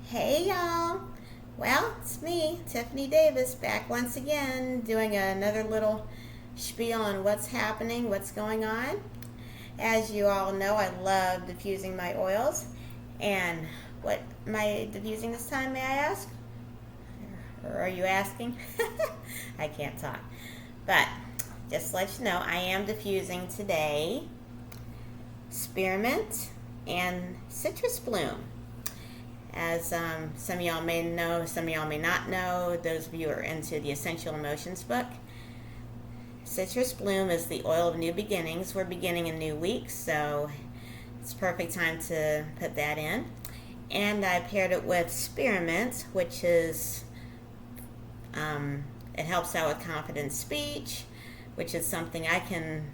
Hey y'all! Well, it's me, Tiffany Davis, back once again doing another little spiel on what's happening, what's going on. As you all know, I love diffusing my oils. And what am I diffusing this time, may I ask? Or are you asking? I can't talk. But just to let you know, I am diffusing today spearmint and citrus bloom. As some of y'all may know, some of y'all may not know, those of you who are into the Essential Emotions book, citrus bloom is the oil of new beginnings. We're beginning a new week, so it's a perfect time to put that in. And I paired it with spearmint, which is, it helps out with confident speech, which is something I can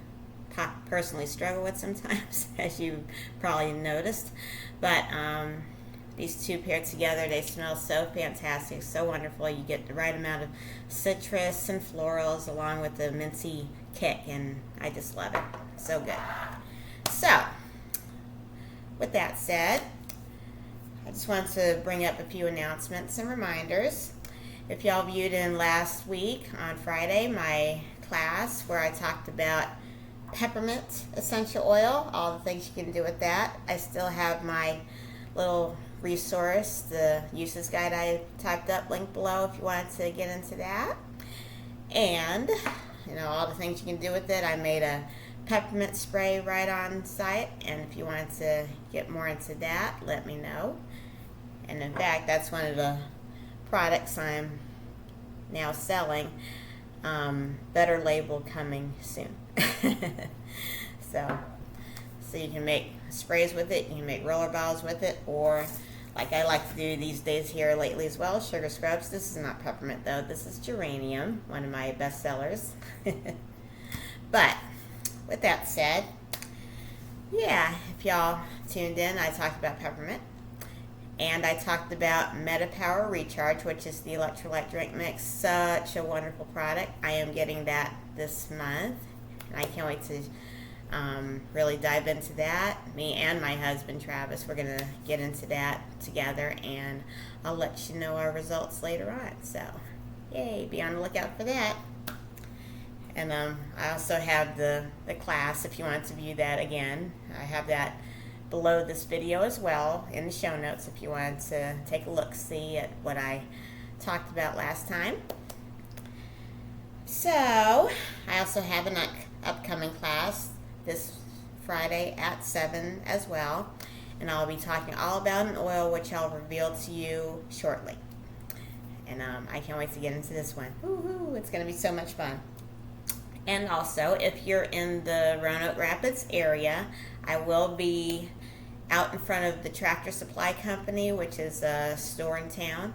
personally struggle with sometimes, as you probably noticed. But these two paired together, they smell so fantastic, so wonderful. You get the right amount of citrus and florals along with the minty kick, and I just love it. So good. So, with that said, I just want to bring up a few announcements and reminders. If y'all viewed in last week on Friday, my class where I talked about peppermint essential oil, all the things you can do with that, I still have my little resource, the uses guide I typed up, linked below if you wanted to get into that. And, all the things you can do with it. I made a peppermint spray right on site, and if you wanted to get more into that, let me know. And in fact, that's one of the products I'm now selling. Better label coming soon. So you can make sprays with it, you can make roller balls with it, or like I like to do these days here lately as well, sugar scrubs. This is not peppermint though, this is geranium, one of my best sellers. But with that said, yeah, if y'all tuned in, I talked about peppermint. And I talked about MetaPower Recharge, which is the electrolyte drink mix. Such a wonderful product. I am getting that this month, and I can't wait to really dive into that. Me and my husband Travis, we're gonna get into that together, and I'll let you know our results later on. So yay, be on the lookout for that. And I also have the class if you want to view that again. I have that below this video as well in the show notes if you wanted to take a look, see at what I talked about last time. So I also have an upcoming class this Friday at 7 as well, and I'll be talking all about an oil which I'll reveal to you shortly. And I can't wait to get into this one. Woohoo, it's going to be so much fun. And also, if you're in the Roanoke Rapids area, I will be out in front of the Tractor Supply Company, which is a store in town,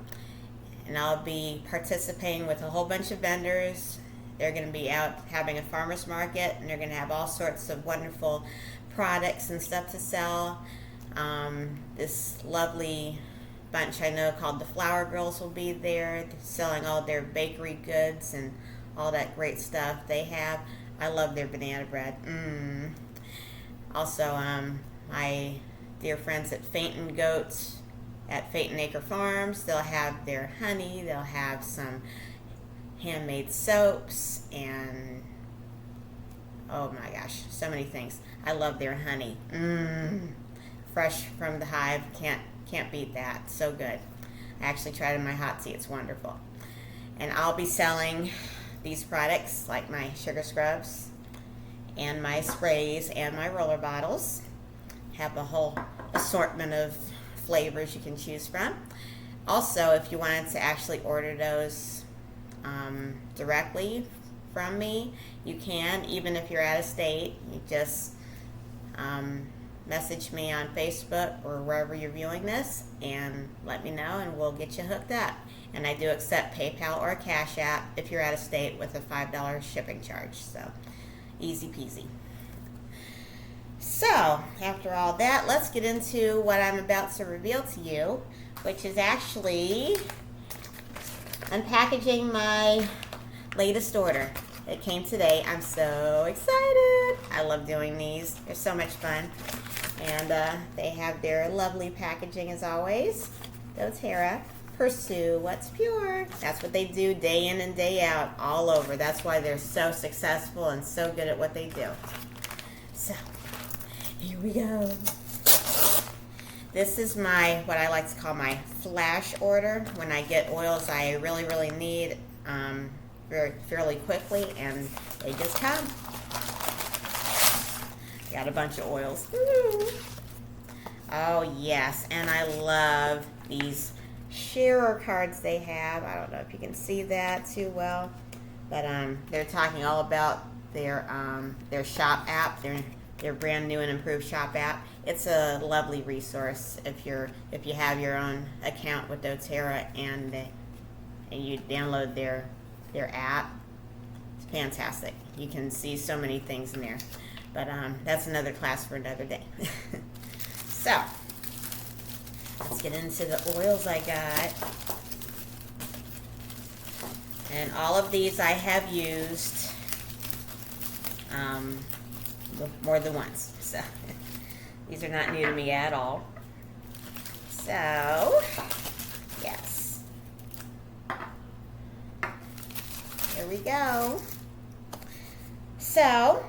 and I'll be participating with a whole bunch of vendors. They're going to be out having a farmer's market, and they're going to have all sorts of wonderful products and stuff to sell. This lovely bunch I know called the Flour Girls will be there. They're selling all their bakery goods and all that great stuff they have. I love their banana bread. Also, my dear friends at Fainton Goats at Fainton Acre Farms, they'll have their honey, they'll have some handmade soaps, and oh my gosh, so many things. I love their honey. Fresh from the hive, can't beat that. So good. I actually tried it in my hot tea, it's wonderful. And I'll be selling these products like my sugar scrubs and my sprays and my roller bottles. Have a whole assortment of flavors you can choose from. Also, if you wanted to actually order those directly from me, you can. Even if you're out of state, you just message me on Facebook or wherever you're viewing this and let me know, and we'll get you hooked up. And I do accept PayPal or Cash App if you're out of state with a $5 shipping charge. So easy peasy. So after all that, let's get into what I'm about to reveal to you, which is actually unpackaging my latest order. It came today. I'm so excited. I love doing these. They're so much fun. And they have their lovely packaging as always. doTERRA, pursue what's pure. That's what they do day in and day out all over. That's why they're so successful and so good at what they do. So, here we go. This is my, what I like to call my flash order, when I get oils I really, really need fairly quickly, and they just come. Got a bunch of oils. Ooh. Oh yes, and I love these sharer cards they have. I don't know if you can see that too well, but they're talking all about their shop app, their brand new and improved shop app. It's a lovely resource if you have your own account with doTERRA and you download their app. It's fantastic. You can see so many things in there, but that's another class for another day. So let's get into the oils I got. And all of these I have used more than once. So these are not new to me at all. So, yes. Here we go. So,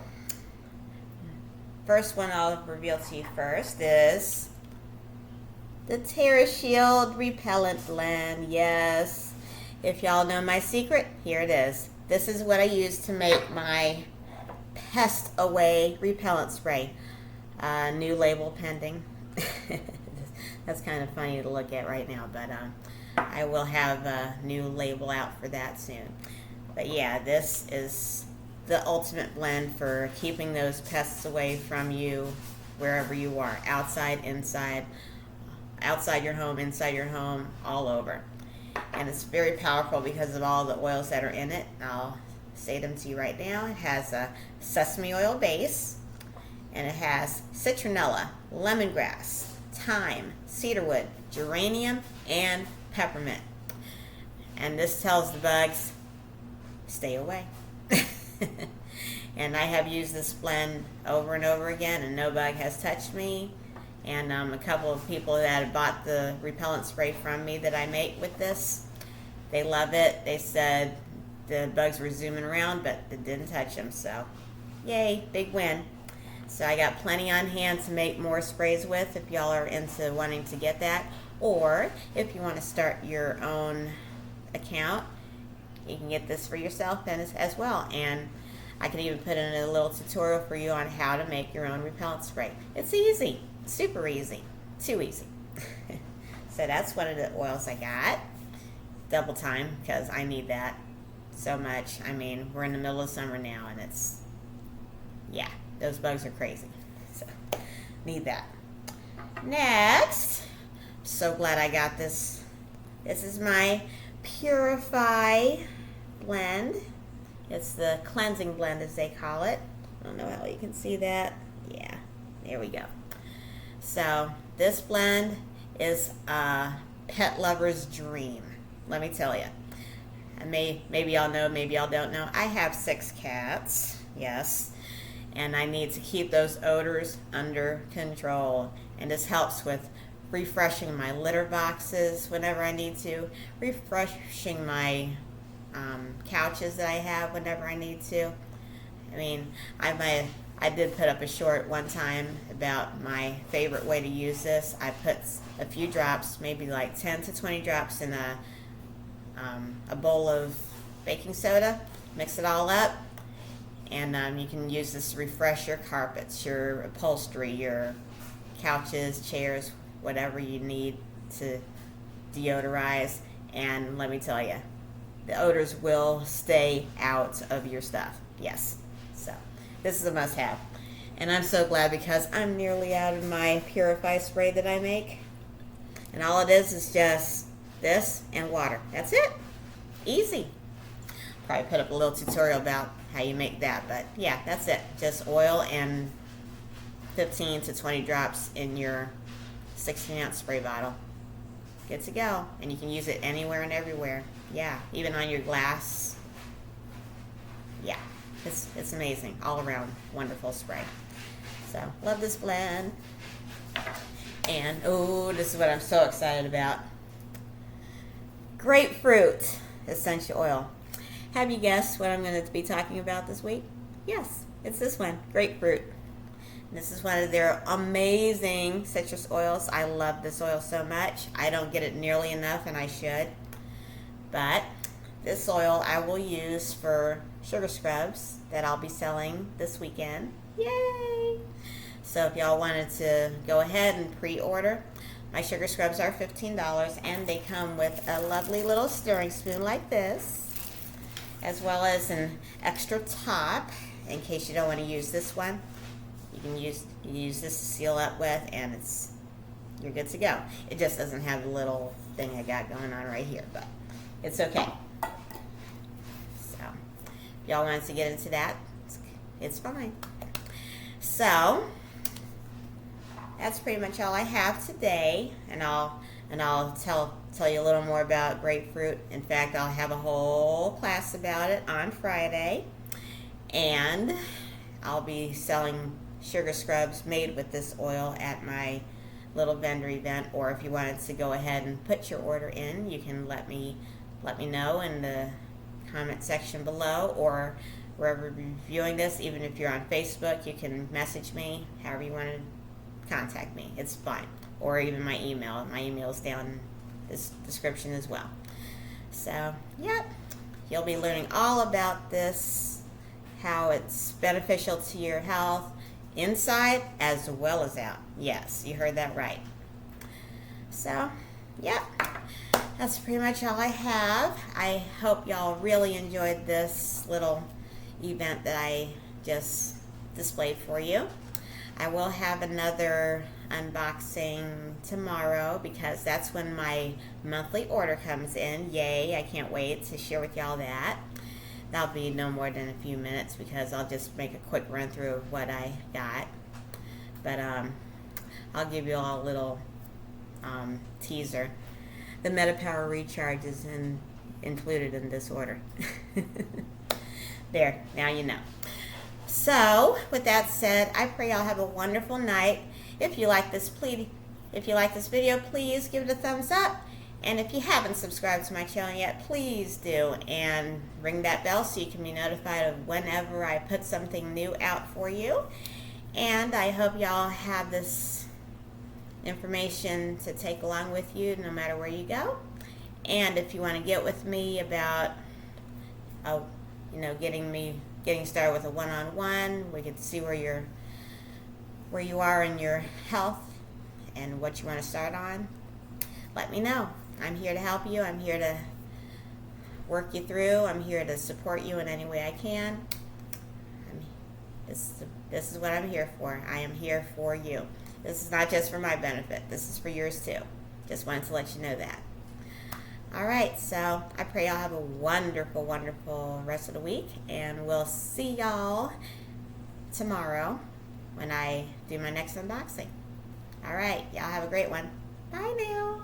first one I'll reveal to you first is the TerraShield Repellent Blend. Yes. If y'all know my secret, here it is. This is what I use to make my Pest Away repellent spray. New label pending. That's kind of funny to look at right now, but I will have a new label out for that soon. But yeah, this is the ultimate blend for keeping those pests away from you wherever you are, outside, inside, outside your home, inside your home, all over. And it's very powerful because of all the oils that are in it. I'll say them to you right now. It has a sesame oil base, and it has citronella, lemongrass, thyme, cedarwood, geranium, and peppermint. And this tells the bugs, stay away. And I have used this blend over and over again, and no bug has touched me. And a couple of people that have bought the repellent spray from me that I make with this, they love it. They said the bugs were zooming around, but it didn't touch them. So, yay, big win. So I got plenty on hand to make more sprays with if y'all are into wanting to get that. Or if you want to start your own account, you can get this for yourself as well. And I can even put in a little tutorial for you on how to make your own repellent spray. It's easy, super easy, too easy. So that's one of the oils I got. Double time, because I need that so much. I mean, we're in the middle of summer now, and it's, yeah, those bugs are crazy. So, need that. Next, so glad I got this. This is my Purify blend. It's the cleansing blend, as they call it. I don't know how you can see that. Yeah, there we go. So this blend is a pet lover's dream. Let me tell you. And maybe y'all know, maybe y'all don't know. I have 6 cats, yes, and I need to keep those odors under control. And this helps with refreshing my litter boxes whenever I need to, refreshing my couches that I have whenever I need to. I mean, I did put up a short one time about my favorite way to use this. I put a few drops, maybe like 10 to 20 drops in a bowl of baking soda, mix it all up, and you can use this to refresh your carpets, your upholstery, your couches, chairs, whatever you need to deodorize. And let me tell you, the odors will stay out of your stuff. Yes. So this is a must-have. And I'm so glad because I'm nearly out of my Purify spray that I make. And all it is just this and water. That's it. Easy. Probably put up a little tutorial about how you make that. But yeah, that's it. Just oil and 15 to 20 drops in your 16-ounce spray bottle. Good to go. And you can use it anywhere and everywhere. Yeah, even on your glass. Yeah, it's amazing. All around wonderful spray. So, love this blend. And, oh, this is what I'm so excited about. grapefruit essential oil. Have you guessed what I'm going to be talking about this week? Yes, it's this one, grapefruit. This is one of their amazing citrus oils. I love this oil so much. I don't get it nearly enough, and I should. But this oil I will use for sugar scrubs that I'll be selling this weekend. Yay! So if y'all wanted to go ahead and pre-order, my sugar scrubs are $15, and they come with a lovely little stirring spoon like this, as well as an extra top in case you don't want to use this one. You can use this to seal up with, and you're good to go. It just doesn't have the little thing I got going on right here, but it's okay. So if y'all wanted to get into that, it's fine. So that's pretty much all I have today, and I'll tell you a little more about grapefruit. In fact, I'll have a whole class about it on Friday, and I'll be selling sugar scrubs made with this oil at my little vendor event. Or if you wanted to go ahead and put your order in, you can let me know in the comment section below, or wherever you're viewing this. Even if you're on Facebook, you can message me however you want to contact me. It's fine. Or even my email. My email is down in this description as well. So, yep. You'll be learning all about this, how it's beneficial to your health, inside as well as out. Yes, you heard that right. So, yep. That's pretty much all I have. I hope y'all really enjoyed this little event that I just displayed for you. I will have another unboxing tomorrow because that's when my monthly order comes in. Yay, I can't wait to share with y'all that. That'll be no more than a few minutes because I'll just make a quick run through of what I got. But I'll give you all a little teaser. The MetaPower Recharge is included in this order. There, now you know. So, with that said, I pray y'all have a wonderful night. If you like this video, please give it a thumbs up. And if you haven't subscribed to my channel yet, please do. And ring that bell so you can be notified of whenever I put something new out for you. And I hope y'all have this information to take along with you no matter where you go. And if you want to get with me about getting started with a one-on-one, we can see where you are in your health and what you want to start on, let me know. I'm here to help you. I'm here to work you through. I'm here to support you in any way I can. This is what I'm here for. I am here for you. This is not just for my benefit. This is for yours too. Just wanted to let you know that. All right, so I pray y'all have a wonderful, wonderful rest of the week, and we'll see y'all tomorrow when I do my next unboxing. All right, y'all have a great one. Bye now.